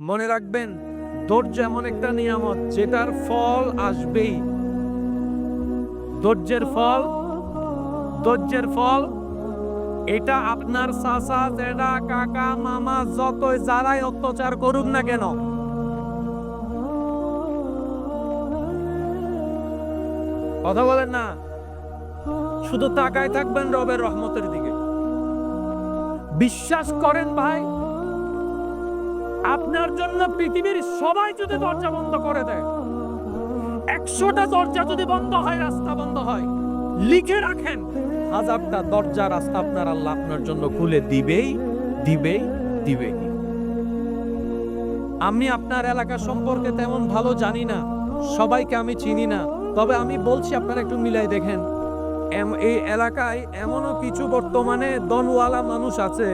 মনে রাখবেন, ধৈর্য এমন একটা নিয়ামত যেটার ফল আসবেই। ধৈর্যের ফল এটা আপনার চাচা, জেঠা, কাকা, মামা যতই যারাই অত্যাচার করুক না কেন, কথা বলেন না, শুধু তাকায় থাকবেন রবের রহমতের দিকে। বিশ্বাস করেন ভাই, আপনার জন্য পৃথিবীর সবাই যদি দরজা বন্ধ করে দেয়, 100টা দরজা যদি বন্ধ হয়, রাস্তা বন্ধ হয়, লিখে রাখেন 1000টা দরজা রাস্তা আপনার আল্লাহ আপনার জন্য খুলে দিবেই। আমি আপনার এলাকা সম্পর্কে তেমন ভালো জানি না, সবাইকে আমি চিনি না, তবে আমি বলছি আপনারা একটু মিলাই দেখেন। এই এলাকায় এমনও কিছু বর্তমানে দনওয়ালা মানুষ আছে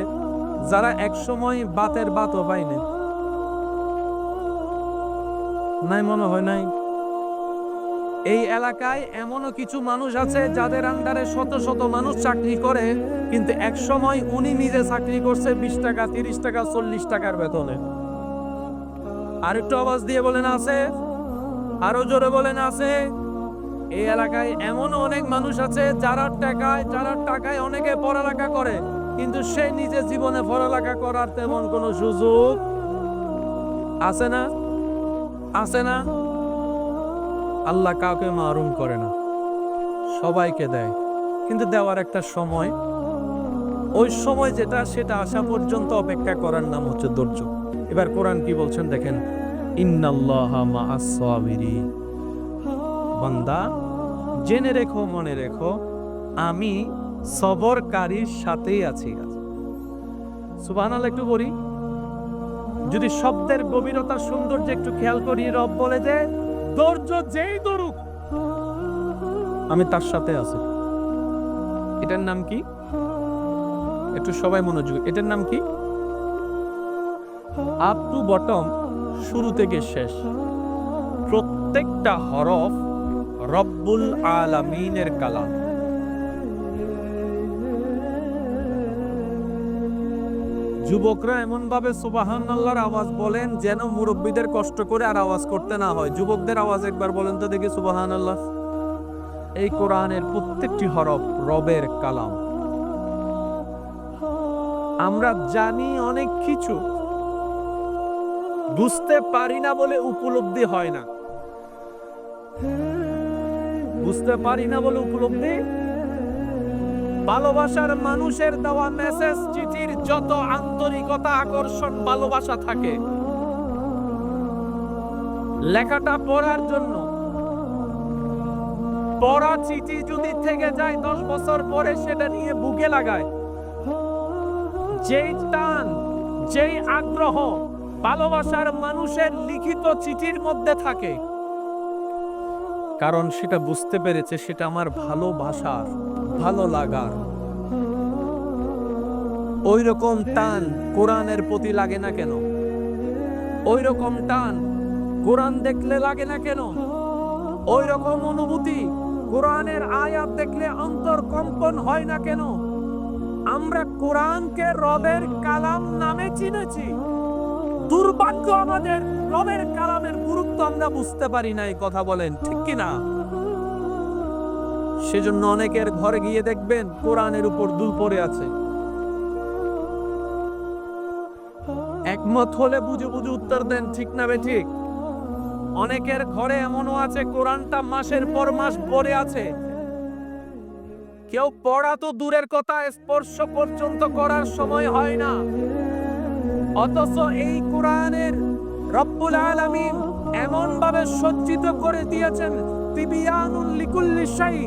যারা একসময় বাতের বাতও পায়নি। নাই মনে হয় নাই। এই এলাকায় এমনও কিছু মানুষ আছে যাদের আন্ডারে শত শত মানুষ চাকরি করে, কিন্তু এক সময় উনি নিজে চাকরি করছে 20 টাকা, 30 টাকা, 40 টাকার বেতনে। আর একটু আওয়াজ দিয়ে বলেন আছে, আরো জোরে বলেন আছে। এই এলাকায় এমন অনেক মানুষ আছে যারা টাকায় অনেকে পড়ালেখা করে, কিন্তু সে নিজে জীবনে পড়ালেখা করার তেমন কোনো সুযোগ আছে না। আল্লাহ কাউকে মারুম করে না, সবাইকে দেয়, কিন্তু দেওয়ার একটা সময়, ওই সময় সেটা আসা পর্যন্ত অপেক্ষা করার নাম হচ্ছে ধৈর্য। এবার কোরআন কি বলছেন দেখেন, ইন্নাল্লাহা মাআস সাবিরিন। বান্দা জেনে রেখো, মনে রেখো, আমি সবরকারীর সাথেই আছি। সুবহানাল্লাহ একটু বলি, যদি শব্দের গভীরতা সৌন্দর্য একটু খেয়াল করি, রব বলে যে ধৈর্য যেই ধরুক আমি তার সাথে আছি। এটার নাম কি? একটু সবাই মনোযোগ, এটার নাম কি? আপ টু বটম, শুরু থেকে শেষ প্রত্যেকটা হরফ রব্বুল আলামিনের কালাম। যুবকরা এমন ভাবে সুবহানাল্লাহর আওয়াজ বলেন যেন মুরব্বীদের কষ্ট করে আর আওয়াজ করতে না হয়। যুবকদের আওয়াজ একবার বলেন তো দেখি সুবহানাল্লাহ। এই কোরআনের প্রত্যেকটি হরফ রবের কালাম। আমরা জানি অনেক কিছু, বুঝতে পারি না বলে উপলব্ধি হয় না। বুঝতে পারি না বলে উপলব্ধি। ভালোবাসার মানুষের দেওয়া মেসেজ চিঠির যত আন্তরিকতা, আকর্ষণ, ভালোবাসা থাকে, লেখাটা পড়ার জন্য, পড়া চিঠি যদি থেকে যায় 10 বছর পরে সেটা নিয়ে বুকে লাগায়, যেই টান, যেই আগ্রহ ভালোবাসার মানুষের লিখিত চিঠির মধ্যে থাকে, কারণ সেটা বুঝতে পেরেছে সেটা আমার ভালোবাসার, ভালো লাগার। ওই রকম টান কোরআনের প্রতি লাগে না কেন? ওই রকম টান কোরআন দেখলে লাগে না কেন? ওই রকম অনুভূতি কোরআনের আয়াত দেখলে অন্তর কম্পন হয় না কেন? আমরা কোরআনকে রবের কালাম নামে চিনেছি। দুর্ভাগ্য আমাদের, রবের কালামের গুরুত্ব আমরা বুঝতে পারি না। এই কথা বলেন ঠিক কিনা? সেজন্য অনেকের ঘরে গিয়ে দেখবেন কোরআনের উপর দুল পড়ে আছে। একমত হলে বুঝে উত্তর দেন, ঠিক না বেঠিক? অনেকের ঘরে এমনও আছে কোরআনটা মাসের পর মাস পড়ে আছে, কেউ পড়া তো দূরের কথা, স্পর্শ পর্যন্ত করার সময় হয় না। অথচ এই কোরআনের রব্বুল আলামিন এমন ভাবে সজ্জিত করে দিয়েছেন, তিবিয়ানুল লিকুল্লি শাই।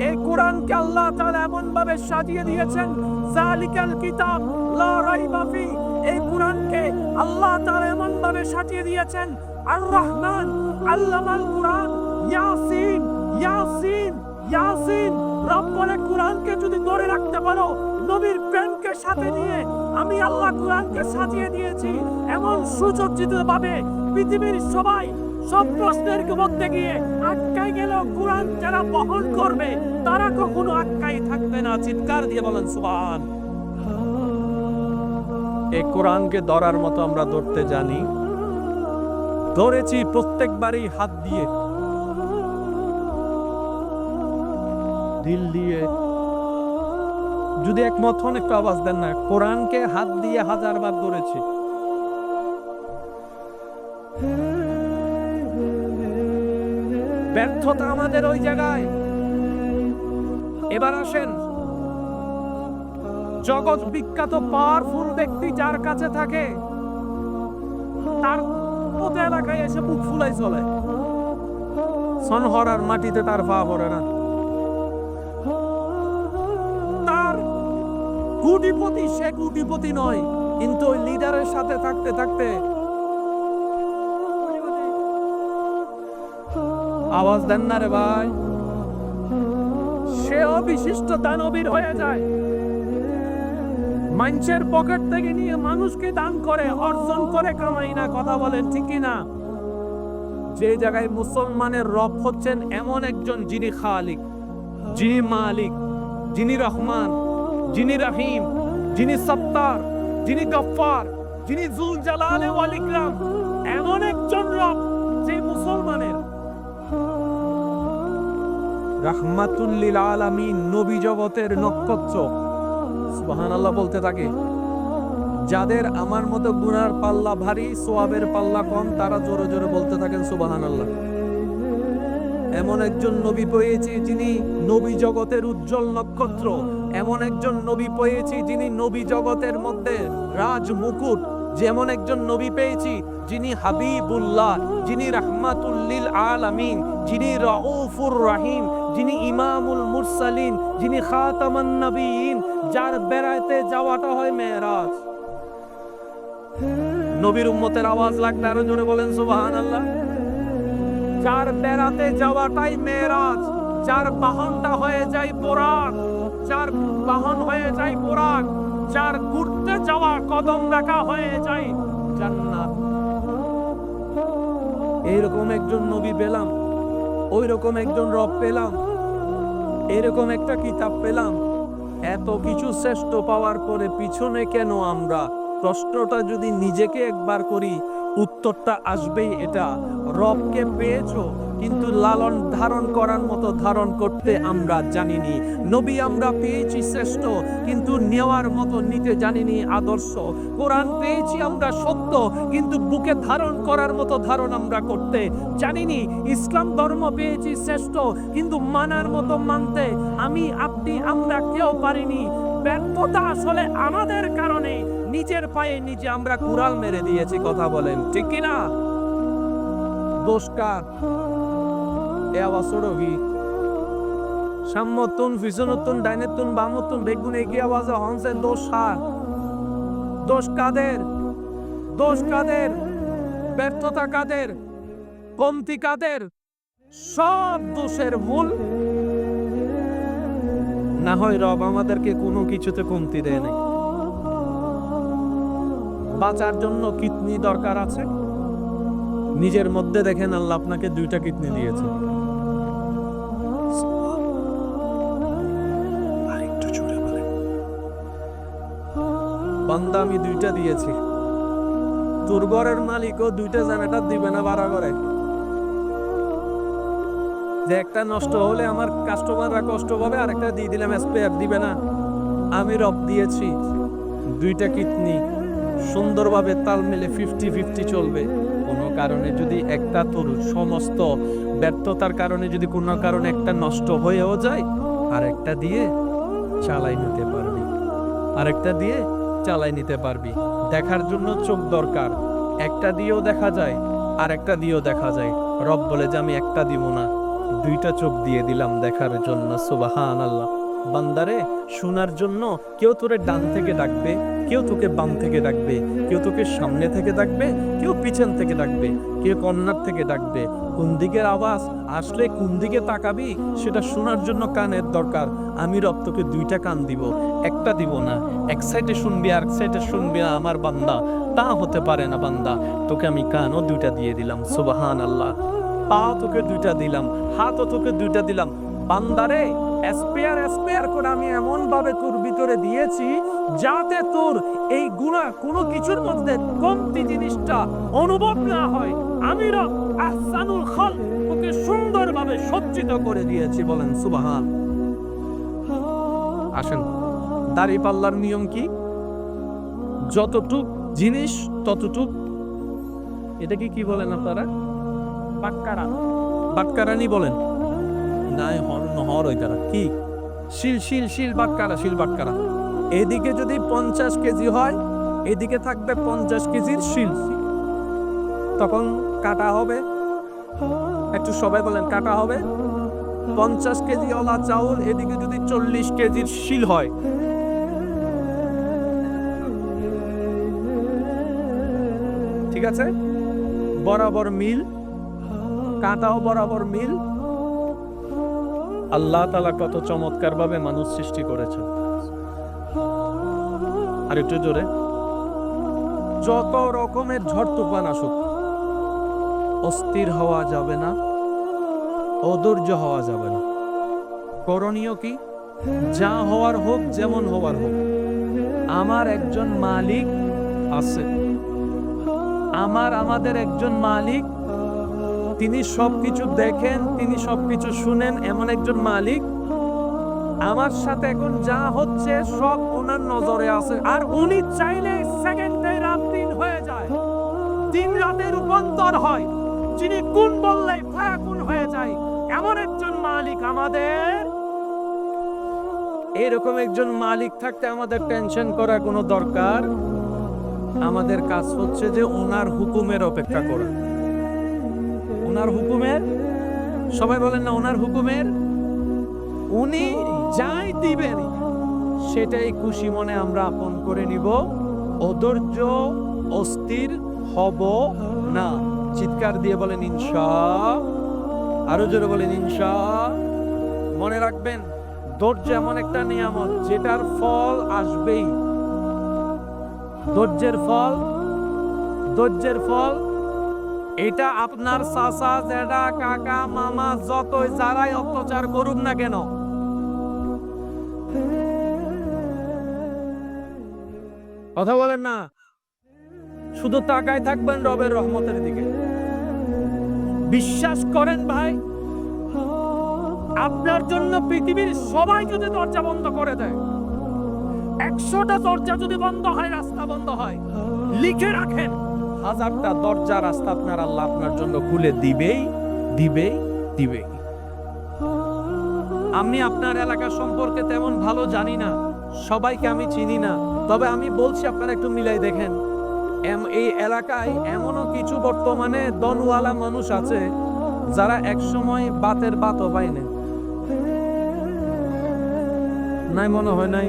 এই কোরআনকে আল্লাহ তাআলা এমন ভাবে সাজিয়ে দিয়েছেন, যালিকাল কিতাব লা রাইবা ফি। এই কোরআনকে আল্লাহ তাআলা এমন ভাবে সাজিয়ে দিয়েছেন, আর রহমান আল্লামাল কোরআন, ইয়াসিন ইয়াসিন ইয়াসিন। রব্বুল কোরআনকে যদি ধরে রাখতে পারো, নবীর প্রেমকে সাথে নিয়ে আমি আল্লাহ কোরআনকে সাজিয়ে দিয়েছি এমন সুসজ্জিত ভাবে, পৃথিবীর সবাই সব প্রশ্নের মধ্যে গিয়ে আটকায় গেল, কোরআন যারা বহন করবে তারা কখনো আটকাই থাকবে না। চিৎকার দিয়ে বলেন সুবহান। এই কোরআনকে ধরার মতো আমরা ধরতে জানি, ধরেছি প্রত্যেকবারই হাত দিয়ে, দিল দিয়ে। যদি একমত হন একটু আওয়াজ দেন না। কোরআনকে হাত দিয়ে 1000 বার ধরেছি। ব্যর্থতা আমাদের ওই জায়গায়। এবার আসেন, জগৎ বিখ্যাত পাওয়ারফুল ব্যক্তি যার কাছে থাকে তার মতো এলাকায় এসে বুক ফুলাই চলে, সনহরার মাটিতে তার পা পড়ে না। তার কোটিপতি, সে কোটিপতি নয়, কিন্তু ওই লিডারের সাথে থাকতে থাকতে আওয়াজ দেন না রে ভাই, সেও বিশিষ্ট দানবীর হয়ে যায়। মানুষের পকেট থেকে নিয়ে মানুষকে দান করে, অর্জন করে কামাই না। কথা বলেন ঠিক কিনা? যে জায়গায় মুসলমানের রব হচ্ছেন এমন একজন যিনি খালিক, যিনি মালিক, যিনি রহমান, যিনি রহিম, যিনি সত্তার, যিনি গফফার, যিনি যুল জালালে ওয়াল ইকরাম, এমন একজন রব যে মুসলমানের রাহমাতুল লিল আলামিন, নবী জগতের নক্ষত্র। সুবহানাল্লাহ বলতে থাকে। যাদের আমার মতো গুনার পাল্লা ভারী, সওয়াবের পাল্লা কম, তারা জোরে জোরে বলতে থাকেন সুবহানাল্লাহ। এমন একজন নবী পেয়েছি যিনি নবী জগতের উজ্জ্বল নক্ষত্র। এমন একজন নবী পেয়েছি যিনি নবী জগতের মধ্যে রাজ মুকুট। যেমন একজন নবী পেয়েছি যিনি হাবিবুল্লাহ, যিনি রাহমাতুল লিল আলামিন, যিনি রাউফুর রহিম, যিনি ইমামুল মুরসালিন, যিনি খাতামান নবীন, যার বেড়াইতে যাওয়াটা হয় মেরাজ। নবীর উম্মতের আওয়াজ লাগবে আরো জোরে বলেন সুবহানাল্লাহ। যার বেড়াতে যাওয়াটাই মেরাজ, যার বাহনটা হয়ে যায় বোরাক, যার বাহন হয়ে যায় বোরাক, যার ঘুরতে যাওয়া কদম রাখা হয়ে যায় জান্নাত। এইরকম একজন নবী পেলাম, ওই রকম একজন রব পেলাম, এরকম একটা কিতাব পেলাম। এত কিছু শ্রেষ্ঠ পাওয়ার পরে পিছনে কেন আমরা? প্রশ্নটা যদি নিজেকে একবার করি, উত্তরটা আসবেই এটা। রবকে পেয়েছো, কিন্তু লালন ধারণ করার মতো ধারণ করতে আমরা জানিনি। নবী আমরা পেয়েছি শ্রেষ্ঠ, কিন্তু নেওয়ার মতো নিতে জানিনি আদর্শ। কোরআন পেয়েছি আমরা সত্য, কিন্তু বুকে ধারণ করার মতো ধারণ আমরা করতে জানিনি। ইসলাম ধর্ম পেয়েছি শ্রেষ্ঠ, কিন্তু মানার মতো মানতে আমি, আপনি, আমরা কেউ পারিনি। ব্যর্থতা আসলে আমাদের কারণে, নিজের পায়ে নিজে আমরা কুড়াল মেরে দিয়েছি। কথা বলেন ঠিক কিনা? দোষ কার? এ আওয়াজ সরবি সাম্যতুন, ফিসনতুন, ডাইনেতুন, বামতুন, বেগুন একই আওয়াজে হনসে দোষ কার? দোষ কাদের? দোষ কাদের? ব্যর্থতা কাদের? কমতি কাদের? সব দোষের মূল না হয় রব আমাদেরকে কোনো কিছুতে কমতি দেয় নাই। বাঁচার জন্য কিডনি দরকার আছে, নিজের মধ্যে দেখেন আল্লাহ আপনাকে 2টা কিডনি দিয়েছে। বান্দা আমি 2টা দিয়েছি, তোর ঘরের মালিকও 2টা জেনারেটর দিবে না ভাড়া করে? যে একটা নষ্ট হলে আমার কাস্টমাররা কষ্ট পাবে, আরেকটা দিয়ে দিলাম স্পেয়ার, দিবে না? আমি রব দিয়েছি 2টা কিডনি, সুন্দরভাবে তাল মেলে 50-50 চলবে। কোনো কারণে যদি একটা, তোর সমস্ত ব্যর্থতার কারণে যদি কোনো কারণে একটা নষ্ট হয়েও যায়, আরেকটা দিয়ে চালাই নিতে পারবি, আরেকটা দিয়ে চালাই নিতে পারবি। দেখার জন্য চোখ দরকার, একটা দিয়েও দেখা যায়, আরেকটা দিয়েও দেখা যায়। রব বলে যে আমি একটা দিব না, 2টা চোখ দিয়ে দিলাম দেখার জন্য। সুবহানাল্লাহ। বান্দারে শোনার জন্য কেউ তোরে ডান থেকে ডাকবে, কেউ তোকে বাম থেকে ডাকবে, কেউ তোকে সামনে থেকে ডাকবে, কেউ পিছন থেকে ডাকবে, কেউ কর্নার থেকে ডাকবে। কোন দিকের আওয়াজ আসলে কোন দিকে তাকাবি সেটা শোনার জন্য কানের দরকার। আমি রব তোকে 2টা কান দিব, একটা দিব না। এক সাইডে শুনবি আর এক সাইডে শুনবি না আমার বান্দা, তা হতে পারে না বান্দা। তোকে আমি কানও 2টা দিয়ে দিলাম। সুবহানাল্লাহ। পা তোকে 2টা দিলাম, হাতও তোকে 2টা দিলাম। বান্দারে স্পেয়ার করে আমি এমন ভাবে তোর ভিতরে দিয়েছি যাতে তোর এই গুনাহ কোনো কিছুর মধ্যে কমতি জিনিসটা অনুভব না হয়। আমি রব আহসানুল খালক তোকে সুন্দরভাবে সজ্জিত করে দিয়েছি। বলেন সুবহান। আসেন, দাড়িপাল্লার নিয়ম কি? যতটুক জিনিস ততটুক, এটাকে কি বলেন আপনারা? বাটকারানি বলেন নাই, হর ওই তারা কি শিল বাটকারা। এদিকে যদি 50 কেজি হয়, এদিকে থাকবে 50 কেজির শিল, তখন কাটা হবে। একটু সবাই বলেন কাটা হবে। 50 কেজি ওলা চাউল, এদিকে যদি 40 কেজির শিল হয়, ঠিক আছে, বরাবর মিল, কাঁটাও বরাবর মিল। আল্লাহ তাআলা কত চমৎকার ভাবে মানুষ সৃষ্টি করেছেন। আর একটু জোরে, যত রকমের ঝড় তুফান আসুক, অস্থির হওয়া যাবে না, অধৈর্য হওয়া যাবে না। করণীয় কি? যা হওয়ার হোক, যেমন হওয়ার হোক, আমার একজন মালিক আছে, আমাদের একজন মালিক, তিনি সবকিছু দেখেন, তিনি সবকিছু শুনেন, এমন একজন মালিক আমার সাথে এখন যা হচ্ছে সব ওনার নজরে আছে। আর উনি চাইলে সেকেন্ডে রাত দিন হয়ে যায়, দিন রাতে রূপান্তর হয়, যিনি কোন বললে ফায়াকুন হয়ে যায়, এমন একজন মালিক আমাদের। এরকম একজন মালিক থাকতে আমাদের টেনশন করার কোনো দরকার। আমাদের কাজ হচ্ছে যে ওনার হুকুমের অপেক্ষা করা। ওনার হুকুমের, সবাই বলেন না ওনার হুকুমের, উনি যাই দিবেন সেটাই খুশি মনে আমরা আপন করে নিব। অধৈর্য অস্থির হব না। চিৎকার দিয়ে বলেন ইনশাআল্লাহ। আরো জোরে বলেন ইনশাআল্লাহ। মনে রাখবেন, ধৈর্য এমন একটা নিয়ামত যেটার ফল আসবেই। ধৈর্যের ফল এটা আপনার চাচা, জেঠা, কাকা, মামা যতই যারাই অত্যাচার করুক না কেন, কথা বলেন না, শুধু তাকায় থাকবেন রবের রহমতের দিকে। বিশ্বাস করেন ভাই, আপনার জন্য পৃথিবীর সবাই যদি দরজা বন্ধ করে দেয়, 100টা দরজা যদি বন্ধ হয়, রাস্তা বন্ধ হয়, লিখে রাখেন 1000টা দরজা রাস্তা আপনার আল্লাহ আপনার জন্য খুলে দিবেই। আমি আপনার এলাকা সম্পর্কে তেমন ভালো জানি না, সবাইকে আমি চিনি না, তবে আমি বলছি আপনারা একটু মিলাই দেখেন। এই এলাকায় এমনও কিছু বর্তমানে দনওয়ালা মানুষ আছে যারা একসময় বাতের বাতও পায়নি, নাই মনে হয় নাই।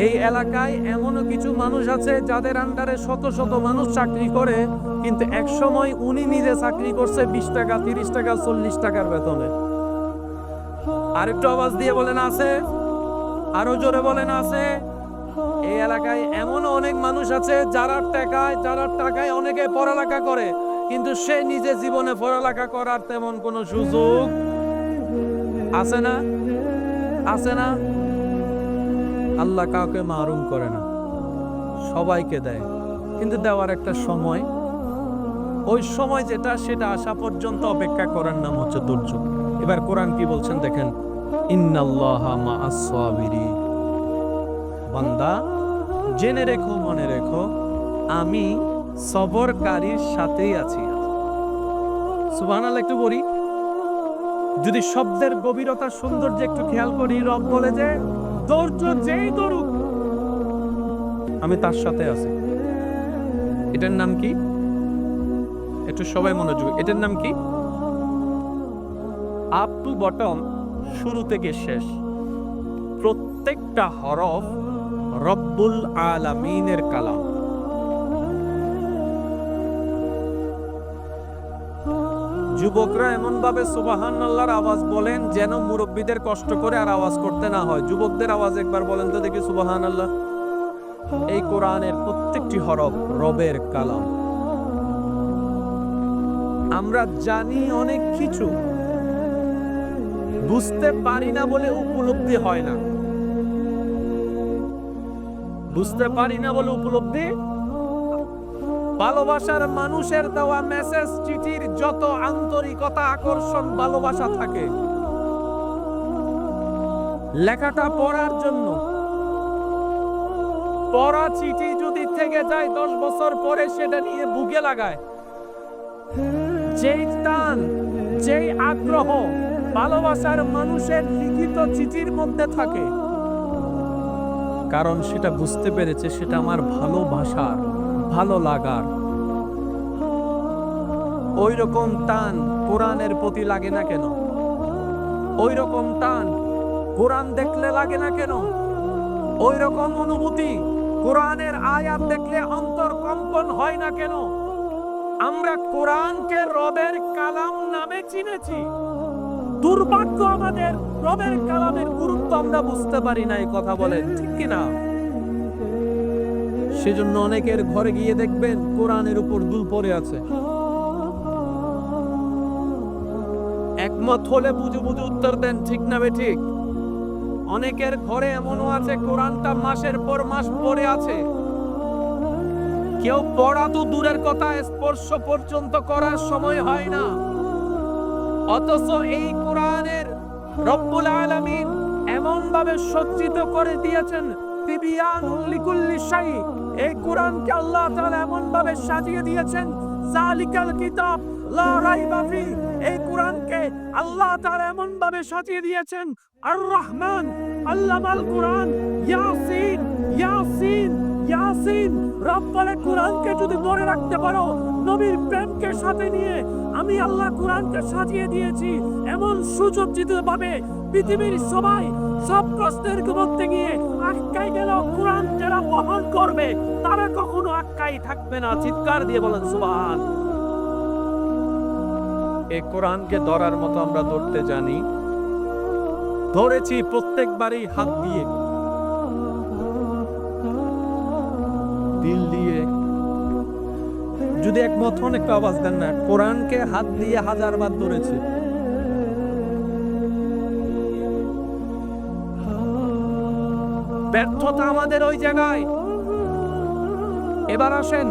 এই এলাকায় এমনও কিছু মানুষ আছে যাদের আন্ডারে শত শত মানুষ চাকরি করে, কিন্তু একসময় উনি নিজে চাকরি করছে 20 টাকা, 30 টাকা, 40 টাকার বেতনে। আরেকটু আওয়াজ দিয়ে বলেন আছে, আরো জোরে বলেন আছে। এই এলাকায় এমন অনেক মানুষ আছে যারা টাকায় অনেকে পড়ালেখা করে, কিন্তু সে নিজে জীবনে পড়ালেখা করার তেমন কোনো সুযোগ আছে না। আল্লাহ কাউকে মাহরুম করে না, সবাইকে দেয়, কিন্তু দেওয়ার একটা সময়, ওই সময় যেটা সেটা আসা পর্যন্ত অপেক্ষা করার নাম হচ্ছে ধৈর্য। এবার কোরআন কি বলছেন দেখেন, ইন্নাল্লাহা মাআস সাবিরিন। বান্দা জেনে রেখো, মনে রেখো, আমি সবরকারীর সাথেই আছি। সুবহানাল্লাহ। একটু বলি, যদি শব্দের গভীরতা সৌন্দর্য একটু খেয়াল করি, রব বলে যে ধৈর্য যেই ধরুক আমি তার সাথে আছি। এটার নাম কি? একটু সবাই মনোযোগ, এটার নাম কি? আপ টু বটম, শুরু থেকে শেষ প্রত্যেকটা হরফ রব্বুল আলামিনের কালাম। যুবকরা এমন ভাবে সুবহানাল্লাহর আওয়াজ বলেন যেন মুরব্বীদের কষ্ট করে আর আওয়াজ করতে না হয়। যুবকদের আওয়াজ একবার বলেন তো দেখি সুবহানাল্লাহ। এই কোরআনের প্রত্যেকটি হরফ রবের কালাম। আমরা জানি অনেক কিছু, বুঝতে পারি না বলে উপলব্ধি হয় না। বুঝতে পারি না বলে উপলব্ধি। ভালোবাসার মানুষের দেওয়া মেসেজ চিঠির যত আন্তরিকতা, আকর্ষণ, ভালোবাসা থাকে, লেখাটা পড়ার জন্য, পড়া চিঠি যদি থেকে যায় 10 বছর পরে সেটা নিয়ে বুকে লাগায়, যেই টান, যেই আগ্রহ ভালোবাসার মানুষের লিখিত চিঠির মধ্যে থাকে, কারণ সেটা বুঝতে পেরেছে সেটা আমার ভালোবাসার, ভালো লাগার। ওই রকম টান কোরআনের প্রতি লাগে না কেন? ওই রকম টান কোরআন দেখলে লাগে না কেন? ওই রকম অনুভূতি কোরআনের আয়াত দেখলে অন্তর কম্পন হয় না কেন? আমরা কোরআনকে রবের কালাম নামে চিনেছি, দুর্ভাগ্য আমাদের রবের কালামের গুরুত্ব আমরা বুঝতে পারি না। এই কথা বলেন ঠিক কিনা? সেজন্য অনেকের ঘরে গিয়ে দেখবেন কোরআনের উপর দুল পড়ে আছে। একমত হলে বুঝে বুঝে উত্তর দেন, ঠিক না বেঠিক? অনেকের ঘরে এমনও আছে কোরআনটা মাসের পর মাস পড়ে আছে, কেউ পড়া তো দূরের কথা, স্পর্শ পর্যন্ত করার সময় হয় না। অথচ এই কোরআনের রব্বুল আলামিন এমন ভাবে সজ্জিত করে দিয়েছেন, তিবিয়ানুল লিকুল্লি শাই। এই কোরআনকে আল্লাহ তাআলা এমন ভাবে সাজিয়ে দিয়েছেন, যালিকাল কিতাব লা রাইবা ফি। এই কোরআনকে আল্লাহ তাআলা এমন ভাবে সাজিয়ে দিয়েছেন, আর রহমান আল্লামাল কোরআন, ইয়াসিন ইয়াসিন ইয়াসিন। রব বলে কোরআনকে যদি ধরে রাখতে পারো, নবীর প্রেমকে সাথে নিয়ে আমি আল্লাহ কোরআনকে সাজিয়ে দিয়েছি এমন সুসজ্জিত ভাবে, পৃথিবীর সবাই সব প্রশ্নের মধ্যে গিয়ে আটকাই গেল, কোরআন যারা বহন করবে তারা কখনো আটকাই থাকবে না। চিৎকার দিয়ে বলেন সুবহান। এই কোরআনকে ধরার মতো আমরা ধরতে জানি, ধরেছি প্রত্যেকবারই হাত দিয়ে, দিল দিয়ে। যদি একমত হন একটু আওয়াজ দেন না। কোরআনকে হাত দিয়ে 1000 বার ধরেছি। ব্যর্থতা আমাদের ওই জায়গায়। এবার আসেন,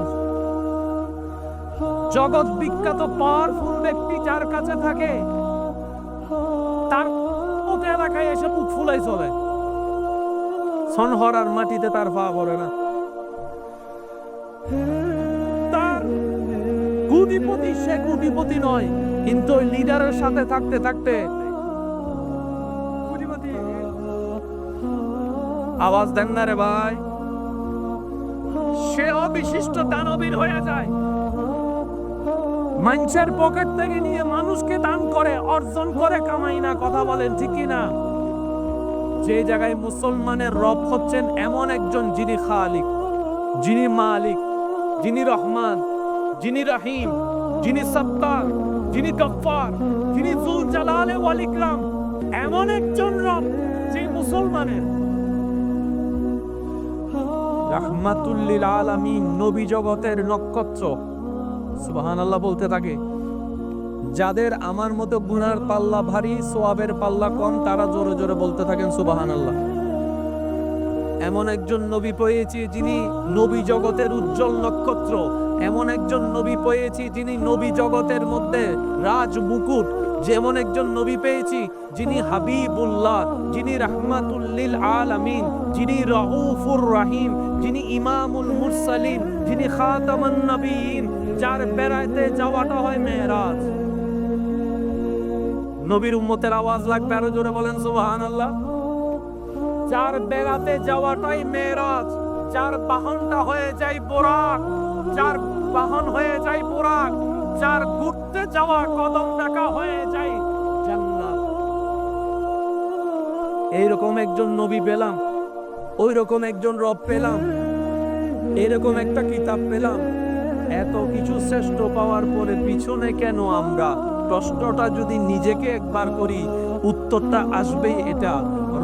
জগৎ বিখ্যাত পাওয়ারফুল ব্যক্তি যার কাছে থাকে তার এলাকায় এসে বুক ফুলাই চলে, সনহরার মাটিতে তার পা পড়ে না। তার কোটিপতি, সে কোটিপতি নয়, কিন্তু ওই লিডারের সাথে থাকতে থাকতে কোটিপতি। আওয়াজ দেন না রে ভাই। সে অবিশিষ্ট দানবীর হয়ে যায়, মানুষের পকেট থেকে নিয়ে মানুষকে দান করে, অর্জন করে, কামাই না। কথা বলেন ঠিক কিনা? যে জায়গায় মুসলমানের রব হচ্ছেন এমন একজন যিনি খালিক, যিনি মালিক, যিনি রহমান, যিনি রহিম, যিনি সত্তার, যিনি গফফার, যিনি যুল জালালে ওয়াল ইকরাম, এমন একজন রব যে মুসলমানের রাহমাতুল লিল আলামিন, নবী জগতের নক্ষত্র। সুবহানাল্লাহ বলতে থাকে। যাদের আমার মতো গুনার পাল্লা ভারী, সওয়াবের পাল্লা কম, তারা জোরে জোরে বলতে থাকেন সুবহানাল্লাহ। এমন একজন নবী পেয়েছি যিনি নবী জগতের উজ্জ্বল নক্ষত্র। এমন একজন নবী পেয়েছি যিনি নবী জগতের মধ্যে রাজ মুকুট। যেমন একজন নবী পেয়েছি যিনি হাবিবুল্লাহ, যিনি রাহমাতুল লিল আলামিন, যিনি রাউফুর রহিম, যিনি ইমামুল মুরসালিন, যিনি খাতামান নবীন, যার বেড়াইতে যাওয়াটা হয় মেরাজ। নবীর উম্মতের আওয়াজ লাগবে, আরো জোরে বলেন সুবহানাল্লাহ। যার বেড়াতে যাওয়াটাই মেরাজ, যার বাহনটা হয়ে যায় বোরাক, যার বাহন হয়ে যায় বোরাক, যার ঘুরতে যাওয়া কদম ডাকা হয়ে যায় জান্নাত। এইরকম একজন নবী পেলাম, ওই রকম একজন রব পেলাম, এরকম একটা কিতাব পেলাম। এত কিছু শ্রেষ্ঠ পাওয়ার পরে পিছনে কেন আমরা? প্রশ্নটা যদি নিজেকে একবার করি, উত্তরটা আসবেই এটা।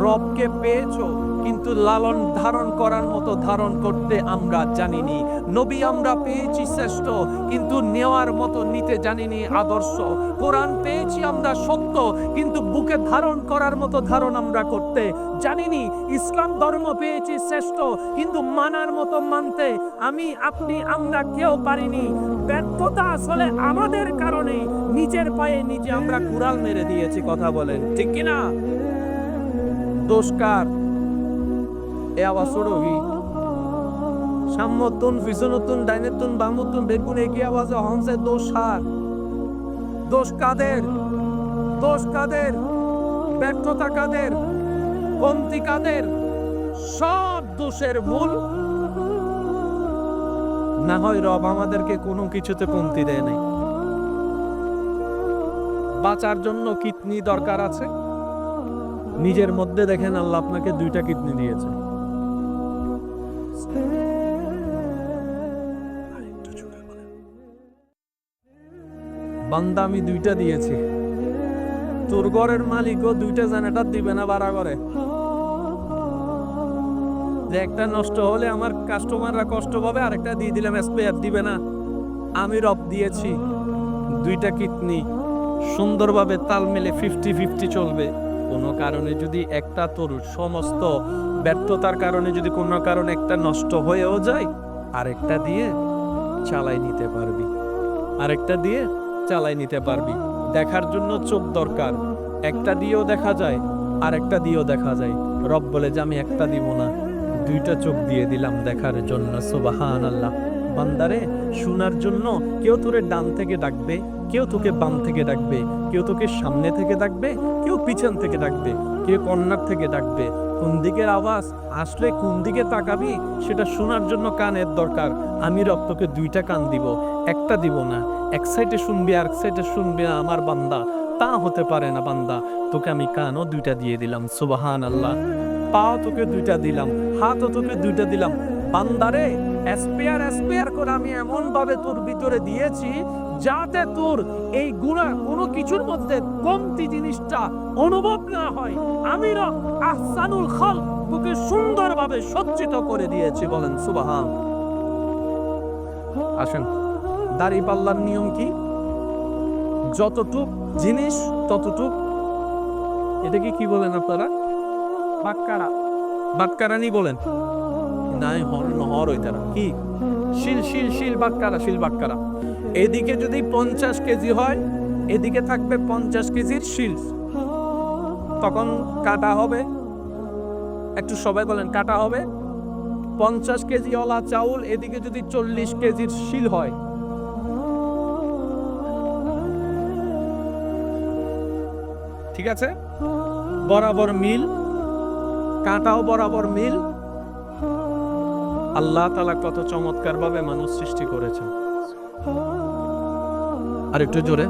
রবকে পেয়েছো, কিন্তু লালন ধারণ করার মতো ধারণ করতে আমরা জানিনি। নবী আমরা পেয়েছি শ্রেষ্ঠ, কিন্তু নেওয়ার মতো নিতে জানিনি আদর্শ। কোরআন পেয়েছি আমরা সত্য, কিন্তু বুকে ধারণ করার মতো ধারণ আমরা করতে জানিনি। ইসলাম ধর্ম পেয়েছি শ্রেষ্ঠ, কিন্তু মানার মতো মানতে আমি, আপনি, আমরা কেউ পারিনি। ব্যর্থতা আসলে আমাদের কারণে, নিজের পায়ে নিজে আমরা কুড়াল মেরে দিয়েছি। কথা বলেন ঠিক কিনা? দোষ কার? এ আওয়াজ ছোড়বি সাম্যতুন ফিসনতুন ডাইনেতুন বামুতুন বেগুন একই আওয়াজে হংসে দোষ হার। দোষ কাদের? দোষ কাদের? ব্যর্থতা কাদের? কমতি কাদের? সব দোষের মূল না হয় রব আমাদেরকে কোনো কিছুতে কমতি দেয় নাই। বাঁচার জন্য কিডনি দরকার আছে, নিজের মধ্যে দেখেন আল্লাহ আপনাকে 2টা কিডনি দিয়েছে। বান্দা আমি 2টা দিয়েছি, তোর ঘরের মালিকও 2টা জেনারেটর দিবে না ভাড়া করে? যে একটা নষ্ট হলে আমার কাস্টমাররা কষ্ট পাবে, আরেকটা দিয়ে দিলাম স্পেয়ার দিবে না? আমি রব দিয়েছি 2টা কিডনি, সুন্দরভাবে তাল মেলে 50-50 চলবে। কোনো কারণে যদি একটা, তোর সমস্ত ব্যর্থতার কারণে যদি কোনো কারণে একটা নষ্ট হয়েও যায়, আরেকটা দিয়ে চালাই নিতে পারবি, আরেকটা দিয়ে চালাই নিতে পারবি। দেখার জন্য চোখ দরকার, একটা দিয়েও দেখা যায়, আরেকটা দিয়েও দেখা যায়। রব বলে যে আমি একটা দিব না, 2টা চোখ দিয়ে দিলাম দেখার জন্য। সুবহানাল্লাহ। বান্দারে শোনার জন্য কেউ তোরে ডান থেকে ডাকবে, কেউ তোকে বাম থেকে ডাকবে, কেউ তোকে সামনে থেকে ডাকবে, কেউ পিছন থেকে ডাকবে, কেউ কর্নার থেকে ডাকবে। কোন দিকের আওয়াজ আসলে কোন দিকে তাকাবি সেটা শোনার জন্য কানের দরকার। আমি রব তোকে 2টা কান দিব, একটা দিব না। এক সাইডে শুনবি আর এক সাইডে শুনবি না আমার বান্দা, তা হতে পারে না বান্দা। তোকে আমি কানও 2টা দিয়ে দিলাম। সুবহানাল্লাহ। পাও তোকে 2টা দিলাম, হাতও তোকে 2টা দিলাম। বান্দারে স্পেয়ার করে আমি এমন ভাবে তোর ভিতরে দিয়েছি যাতে তোর এই গুনাহ কোনো কিছুর মধ্যে কমতি জিনিসটা অনুভব না হয়। আমি রব আহসানুল খালক তোকে সুন্দরভাবে সজ্জিত করে দিয়েছি। বলেন সুবহান। আসেন, দাড়িপাল্লার নিয়ম কি? যতটুক জিনিস ততটুক, এটাকে কি বলেন আপনারা? বাটকারা। বাটকারানি বলেন নাই, হর ওইটারা কি? শিল বাটকারা। এদিকে যদি 50 কেজি হয়, এদিকে থাকবে 50 কেজির শিল, তখন কাটা হবে। একটু সবাই বলেন কাটা হবে। 50 কেজি ওলা চাউল, এদিকে যদি 40 কেজির শিল হয়, ঠিক আছে? বরাবর মিল, কাঁটাও বরাবর মিল। আল্লাহ তাআলা কত চমৎকার ভাবে মানুষ সৃষ্টি করেছেন। আর একটু জোরে।